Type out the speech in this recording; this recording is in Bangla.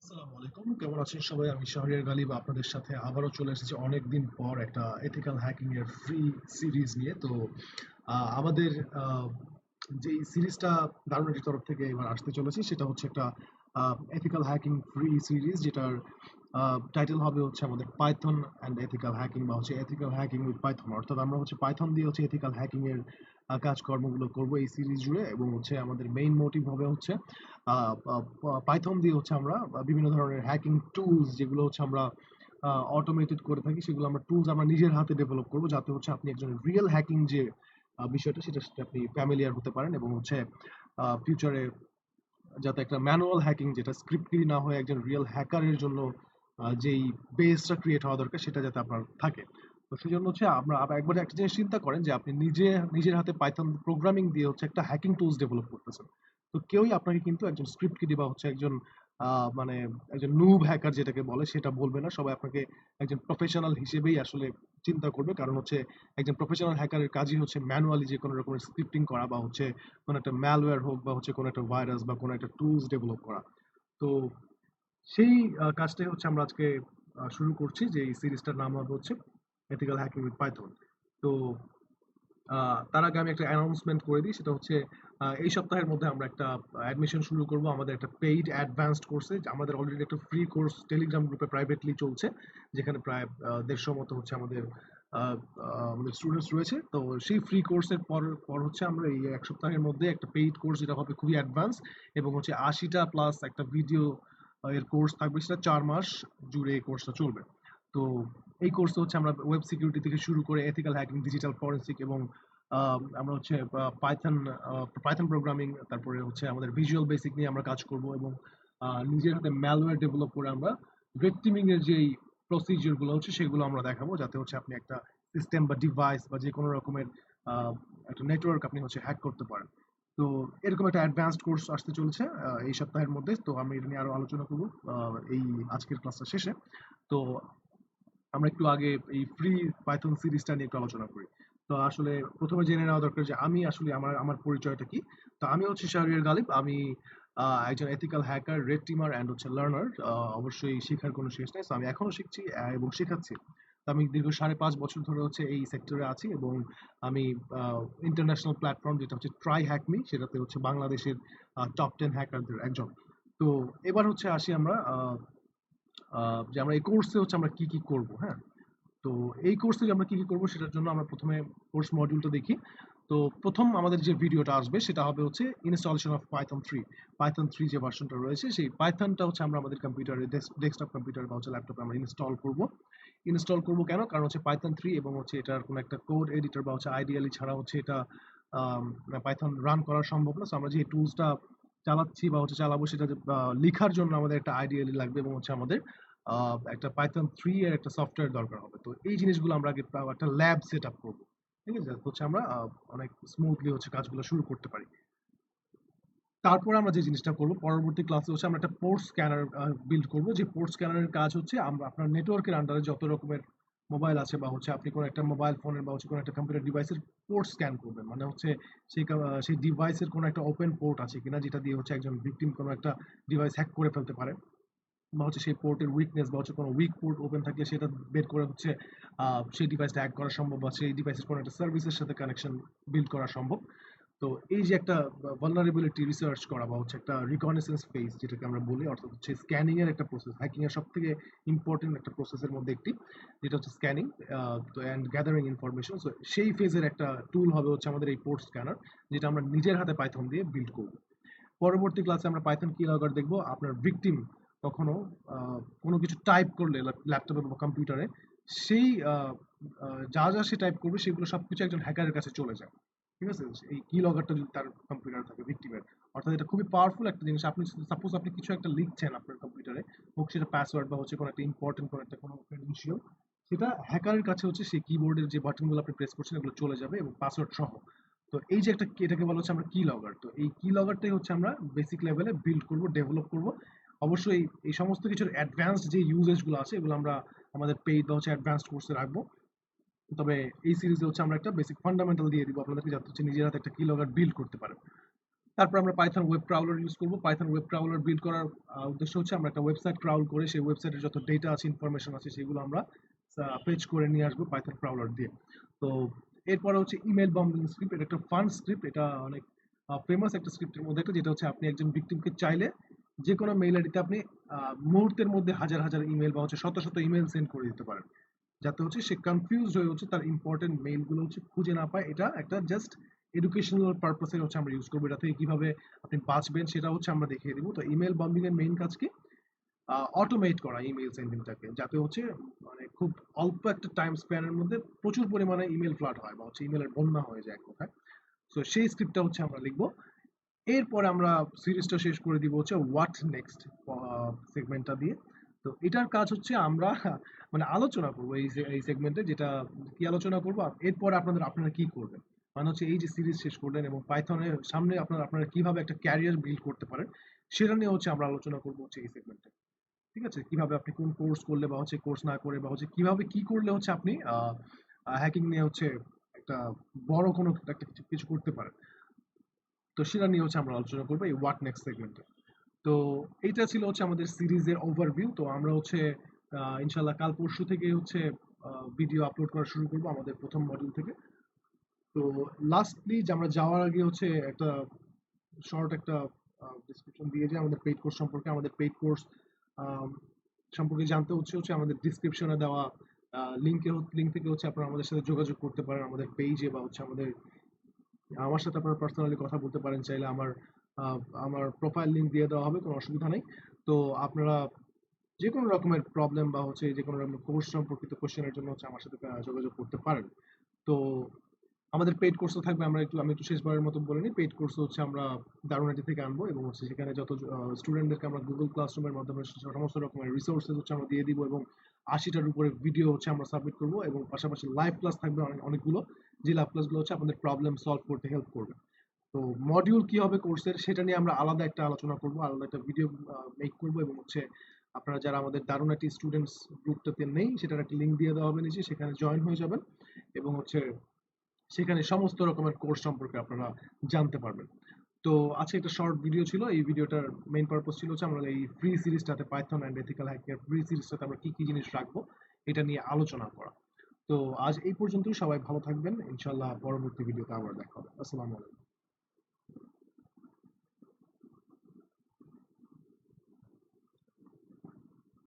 আসসালামু আলাইকুম, কেমন আছেন সবাই? আমি শাহরিয়ার গালিব আপনাদের সাথে আবারও চলে এসেছি অনেকদিন পর একটা এথিক্যাল হ্যাকিং এর ফ্রি সিরিজ নিয়ে। তো আমাদের যে সিরিজটা দারুণের তরফ থেকে এবার আসতে চলেছে সেটা হচ্ছে একটা এথিক্যাল হ্যাকিং ফ্রি সিরিজ, যেটার টাইটেল হবে হচ্ছে আমাদের পাইথন অ্যান্ড এথিক্যাল হ্যাকিং, বা হচ্ছে এথিক্যাল হ্যাকিং উইথ পাইথন। অর্থাৎ আমরা হচ্ছে পাইথন দিয়ে হচ্ছে এথিক্যাল হ্যাকিং এর কাজকর্মগুলো করব এই সিরিজ জুড়ে, এবং হচ্ছে আমাদের মেইন মোটিভ হবে হচ্ছে পাইথন দিয়ে হচ্ছে আমরা বিভিন্ন ধরনের হ্যাকিং টুলস, যেগুলো হচ্ছে আমরা অটোমেটেড করে থাকি, সেগুলো আমরা টুলস আমরা নিজের হাতে ডেভেলপ করব, যাতে হচ্ছে আপনি একজন রিয়েল হ্যাকিং যে বিষয়টা সেটার সাথে আপনি ফ্যামিলিয়ার হতে পারেন, এবং হচ্ছে ফিউচারে যাতে একটা ম্যানুয়াল হ্যাকিং, যেটা স্ক্রিপ্টই না হয়ে একজন রিয়েল হ্যাকারের জন্য যেই বেসটা ক্রিয়েট হওয়া দরকার সেটা যাতে আপনার থাকে। তো সেই জন্য হচ্ছে আমরা আবার একবার একটা জিনিস চিন্তা করেন যে আপনি নিজের হাতে পাইথন প্রোগ্রামিং দিয়ে হচ্ছে একটা হ্যাকিং টুলস ডেভেলপ করতেছেন। তো কেউই আপনাকে কিন্তু একজন স্ক্রিপ্ট কিডি বা হচ্ছে একজন মানে একজন নুব হ্যাকার যেটাকে বলে সেটা বলবে না। সবাই আপনাকে একজন প্রফেশনাল হিসেবেই আসলে চিন্তা করবে, কারণ হচ্ছে একজন প্রফেশনাল হ্যাকারের কাজই হচ্ছে ম্যানুয়ালি যে কোনো রকমের স্ক্রিপ্টিং করা, বা হচ্ছে কোনো একটা ম্যালওয়্যার হোক, বা হচ্ছে কোনো একটা ভাইরাস বা কোনো একটা টুলস ডেভেলপ করা। তো সেই কাজটাই হচ্ছে আমরা আজকে শুরু করছি, যে এই সিরিজটার নাম হবে হচ্ছে এথিক্যাল হ্যাকিং উইথ পাইথন। তো তার আগে আমি একটা অ্যানাউন্সমেন্ট করে দিই, সেটা হচ্ছে এই সপ্তাহের মধ্যে আমরা একটা অ্যাডমিশন শুরু করব আমাদের একটা পেইড অ্যাডভান্সড কোর্সে। আমাদের অলরেডি একটা ফ্রি কোর্স টেলিগ্রাম গ্রুপে প্রাইভেটলি চলছে, যেখানে প্রায় ১৫০ মতো হচ্ছে আমাদের স্টুডেন্টস রয়েছে। তো সেই ফ্রি কোর্সের পর পর হচ্ছে আমরা এই এক সপ্তাহের মধ্যে একটা পেইড কোর্স, যেটা হবে খুবই অ্যাডভান্স, এবং হচ্ছে ৮০টা প্লাস একটা ভিডিও এর কোর্স থাকবে, সেটা ৪ মাস জুড়ে এই কোর্সটা চলবে। তো এই কোর্সে হচ্ছে আমরা ওয়েব সিকিউরিটি থেকে শুরু করে এথিক্যাল হ্যাকিং, ডিজিটাল ফরেন্সিক, এবং আমরা হচ্ছে পাইথন পাইথন প্রোগ্রামিং, তারপরে হচ্ছে আমাদের ভিজুয়াল বেসিক নিয়ে আমরা কাজ করব, এবং নিজের হাতে ম্যালওয়্যার ডেভেলপ করে আমরা রেড টিমিং এর যেই প্রসিজিওর গুলো হচ্ছে সেগুলো আমরা দেখাবো, যাতে হচ্ছে আপনি একটা সিস্টেম বা ডিভাইস বা যে কোনো রকমের একটা নেটওয়ার্ক আপনি হচ্ছে হ্যাক করতে পারেন। তো এরকম একটা অ্যাডভান্সড কোর্স আসতে চলেছে এই সপ্তাহের মধ্যে। তো আমি এটা নিয়ে আরো আলোচনা করবো এই আজকের ক্লাসটা শেষে। তো আমরা একটু আগে এই ফ্রি পাইথন সিরিজটা নিয়ে একটু আলোচনা করি। তো আসলে প্রথমে জেনে নেওয়া দরকার যে আমি আসলে আমার আমার পরিচয়টা কি। তো আমি হচ্ছে শাহরিয়ার গালিব। আমি একজন এথিক্যাল হ্যাকার, রেড টিমার অ্যান্ড হচ্ছে লার্নার। অবশ্যই শেখার কোনো শেষ নেই। তো আমি এখনো শিখছি এবং শেখাচ্ছি। তো আমি দীর্ঘ ৫.৫ বছর ধরে হচ্ছে এই সেক্টরে আছি, এবং আমি ইন্টারন্যাশনাল প্ল্যাটফর্ম যেটা হচ্ছে ট্রাই হ্যাকমি, সেটাতে হচ্ছে বাংলাদেশের টপ 10 হ্যাকারদের একজন। তো এবার হচ্ছে আসি আমরা যে আমরা এই কোর্সে হচ্ছে আমরা কি কি করব, হ্যাঁ? তো এই কোর্সে যে আমরা কি কি করবো সেটার জন্য আমরা প্রথমে কোর্স মডিউলটা দেখি। তো প্রথম আমাদের যে ভিডিওটা আসবে সেটা হবে হচ্ছে ইনস্টলেশন অফ পাইথন 3। পাইথন 3 যে ভার্সনটা রয়েছে সেই পাইথনটা হচ্ছে আমরা আমাদের কম্পিউটারে, ডেস্কটপ কম্পিউটার বা হচ্ছে ল্যাপটপে আমরা ইনস্টল করব কেন? কারণ হচ্ছে পাইথন 3 এবং হচ্ছে এটার কোনো একটা কোড এডিটর বা হচ্ছে আইডিয়ালি ছাড়া হচ্ছে এটা পাইথন রান করা সম্ভব না। সো আমরা যে টুলসটা চালাচ্ছি বা হচ্ছে চালাবো সেটা লিখার জন্য আমাদের একটা আইডিয়ালি লাগবে, এবং হচ্ছে আমাদের একটা পাইথন 3 এর একটা সফটওয়্যার দরকার হবে। তো এই জিনিসগুলো আমরা আগে একটা ল্যাব সেট আপ করবো। ঠিক আছে? যাতে হচ্ছে আমরা অনেক স্মুথলি হচ্ছে কাজগুলো শুরু করতে পারি। তারপরে আমরা যে জিনিসটা করব পরবর্তী ক্লাসে হচ্ছে আমরা একটা পোর্ট স্ক্যানার বিল্ড করব, যে পোর্ট স্ক্যানারের কাজ হচ্ছে আমরা আপনার নেটওয়ার্কের আন্ডারে যত রকমের মোবাইল আছে, বা হচ্ছে আপনি কোনো একটা মোবাইল ফোনের বা হচ্ছে কোনো একটা কম্পিউটার ডিভাইসের পোর্ট স্ক্যান করবেন, মানে হচ্ছে সেই ডিভাইসের কোনো একটা ওপেন পোর্ট আছে কিনা, যেটা দিয়ে হচ্ছে একজন ভিকটিম কোনো একটা ডিভাইস হ্যাক করে ফেলতে পারে, বা হচ্ছে সেই পোর্টের উইকনেস বা হচ্ছে কোনো উইক পোর্ট ওপেন থাকলে সেটা বের করে হচ্ছে সেই ডিভাইসটা হ্যাক করা সম্ভব, বা সেই ডিভাইসের কোনো একটা সার্ভিসের সাথে কানেকশন বিল্ড করা সম্ভব। তো এই যে একটা ভালনারেবিলিটি রিসার্চ করা বা হচ্ছে একটা রিকগনিসেন্স ফেজ যেটাকে আমরা বলি, অর্থাৎ হচ্ছে স্ক্যানিং এর একটা প্রসেস, হ্যাকিং এর সব থেকে ইম্পর্টেন্ট একটা প্রসেসের মধ্যে একটি, যেটা হচ্ছে স্ক্যানিং তো অ্যান্ড গ্যাদারিং ইনফরমেশন। সো সেই ফেজের একটা টুল হবে হচ্ছে আমাদের এই পোর্ট স্ক্যানার, যেটা আমরা নিজের হাতে পাইথন দিয়ে বিল্ড করব। পরবর্তী ক্লাসে আমরা পাইথন কিলগার দেখবো। আপনার ভিকটিম কখনো কোনো কিছু টাইপ করলে ল্যাপটপে বা কম্পিউটারে, সেই যা যা সে টাইপ করবে সেগুলো সবকিছু একজন হ্যাকারের কাছে চলে যায়। ঠিক আছে? এই কি লগআউটটা যদি তার কম্পিউটারে থাকে ভিকটিমের, অর্থাৎ এটা খুবই পাওয়ারফুল একটা জিনিস। আপনি সাপোজ আপনি কিছু একটা লিখছেন আপনার কম্পিউটারে, হোক সেটা পাসওয়ার্ড বা হচ্ছে কোনো একটা ইম্পর্টেন্ট কোনো একটা কোনো ক্রেডেনশিয়াল, সেটা হ্যাকারের কাছে হচ্ছে সেই কিবোর্ডের যে বাটনগুলো আপনি প্রেস করছেন এগুলো চলে যাবে, এবং পাসওয়ার্ড সহ। তো এই যে একটা এটাকে বলা হচ্ছে আমরা কি লগআর। তো এই কি লগআরটাই হচ্ছে আমরা বেসিক লেভেলে বিল্ড করব, ডেভেলপ করব। অবশ্যই এই সমস্ত কিছুর অ্যাডভান্সড যে ইউজেস গুলো আছে এগুলো আমরা আমাদের পেইড বা হচ্ছে অ্যাডভান্সড কোর্সে রাখবো। তবে এই সিরিজে হচ্ছে আমরা একটা বেসিক ফান্ডামেন্টাল দিয়ে দিব আপনাদেরকে, যাতে হচ্ছে নিজের হাতে একটা কি লগআর বিল্ড করতে পারেন। তারপর আমরা পাইথন ওয়েব ক্রাউলার ইউজ করব। পাইথন ওয়েব ক্রাউলার বিল্ড করার উদ্দেশ্য হচ্ছে আমরা একটা ওয়েবসাইট ক্রাউল করে সেই ওয়েবসাইটের যত ডেটা আছে, ইনফরমেশন আছে, সেগুলো আমরা ফেচ করে নিয়ে আসবো পাইথন ক্রাউলার দিয়ে। তো এরপরে হচ্ছে ইমেল বম্বিং স্ক্রিপ্ট। এটা একটা ফান স্ক্রিপ্ট, এটা অনেক ফেমাস একটা স্ক্রিপ্টের মধ্যে একটা, যেটা হচ্ছে আপনি একজন ভিকটিমকে চাইলে যে কোনো মেইল আইডিতে আপনি মুহূর্তের মধ্যে হাজার হাজার ইমেল বা হচ্ছে শত শত ইমেল সেন্ড করে দিতে পারেন, যাতে হচ্ছে সে কনফিউজ হয়ে হচ্ছে তার ইম্পর্টেন্ট মেইলগুলো হচ্ছে খুঁজে না পায়। এটা একটা জাস্ট এডুকেশনাল পারপাসে হচ্ছে আমরা ইউজ করবো। এটা থেকে কিভাবে আপনি বাঁচবেন সেটা হচ্ছে আমরা দেখিয়ে দিব। তো ইমেল বম্বিং এর মেইন কাজ কি? অটোমেট করা ইমেল সেন্ডিংটাকে, যাতে হচ্ছে মানে খুব অল্প একটা টাইম স্প্যানের মধ্যে প্রচুর পরিমাণে ইমেল ফ্লাড হয় বা হচ্ছে ইমেলের বন্যা হয়ে যায় এক কথায়। তো সেই স্ক্রিপ্টটা হচ্ছে আমরা লিখবো। এরপরে আমরা সিরিজটা শেষ করে দিব হচ্ছে হোয়াট নেক্সট সেগমেন্টটা দিয়ে। তো এটার কাজ হচ্ছে আমরা মানে আলোচনা করবো এই সেগমেন্টে, যেটা কি আলোচনা করবো এরপর আপনারা কি করবেন, মানে হচ্ছে এই যে সিরিজ শেষ করলেন এবং পাইথনের সামনে আপনারা কিভাবে একটা ক্যারিয়ার বিল্ড করতে পারেন সেটা নিয়ে হচ্ছে আমরা আলোচনা করবো হচ্ছে এই সেগমেন্টে। ঠিক আছে? কিভাবে আপনি কোন কোর্স করলে বা হচ্ছে কোর্স না করে বা হচ্ছে কিভাবে কি করলে হচ্ছে আপনি হ্যাকিং নিয়ে হচ্ছে একটা বড় কোনো একটা কিছু কিছু করতে পারেন। তো সেটা নিয়ে হচ্ছে আমরা আলোচনা করবো এই হোয়াট নেক্সট সেগমেন্টে। তো এইটা ছিল হচ্ছে আমাদের সিরিজের ওভারভিউ। তো আমরা হচ্ছে ইনশাল্লাহ কাল পরশু থেকে হচ্ছে ভিডিও আপলোড করা শুরু করবো আমাদের প্রথম মডিউল থেকে। তো লাস্টলি যে আমরা যাওয়ার আগে হচ্ছে একটা শর্ট একটা ডিসক্রিপশন দিয়ে যে আমাদের পেইড কোর্স সম্পর্কে। আমাদের পেইড কোর্স সম্পর্কে জানতে হচ্ছে আমাদের ডিসক্রিপশনে দেওয়া লিঙ্ক থেকে হচ্ছে আপনারা আমাদের সাথে যোগাযোগ করতে পারেন আমাদের পেজে, বা হচ্ছে আমার সাথে আপনারা পার্সোনালি কথা বলতে পারেন চাইলে। আহ, আমার প্রোফাইল লিঙ্ক দিয়ে দেওয়া হবে, কোনো অসুবিধা নেই। তো আপনারা যে কোনো রকমের প্রবলেম বা হচ্ছে যে কোনো রকমের কোর্স সম্পর্কিত কোশ্চেনের জন্য হচ্ছে আমার সাথে যোগাযোগ করতে পারেন। তো আমাদের পেইড কোর্সও থাকবে। আমি একটু শেষবারের মতো বলে নিই, পেইড কোর্স হচ্ছে আমরা দারুণাটি থেকে আনবো এবং হচ্ছে সেখানে যত স্টুডেন্টদেরকে আমরা গুগল ক্লাসরুমের মাধ্যমে সমস্ত রকমের রিসোর্সেস হচ্ছে আমরা দিয়ে দিব, এবং 80টার উপরে ভিডিও হচ্ছে আমরা সাবমিট করবো, এবং পাশাপাশি লাইভ ক্লাস থাকবে অনেকগুলো, যে লাইভ ক্লাসগুলো হচ্ছে আপনাদের প্রবলেম সলভ করতে হেল্প করবে। তো মডিউল কি হবে কোর্সের সেটা নিয়ে আমরা আলাদা একটা আলোচনা করব, আলাদা একটা ভিডিও মেক করব, এবং হচ্ছে আপনারা যারা আমাদের দারুণাটি স্টুডেন্টস গ্রুপটাতে নেই সেটার একটা লিঙ্ক দিয়ে দেওয়া হবে নিচে, সেখানে জয়েন হয়ে যাবেন এবং হচ্ছে সেখানে সমস্ত রকমের কোর্স সম্পর্কে আপনারা জানতে পারবেন। তো আজকে একটা শর্ট ভিডিও ছিল। এই ভিডিওটার মেইন পারপাস ছিল হচ্ছে আমরা এই ফ্রি সিরিজটাতে, পাইথন অ্যান্ড এথিক্যাল হ্যাকিং এর ফ্রি সিরিজটাতে আমরা কি কি জিনিস রাখবো এটা নিয়ে আলোচনা করা। তো আজ এই পর্যন্তই। সবাই ভালো থাকবেন। ইনশাল্লাহ পরবর্তী ভিডিওতে আবার দেখা হবে। আসসালামু আলাইকুম।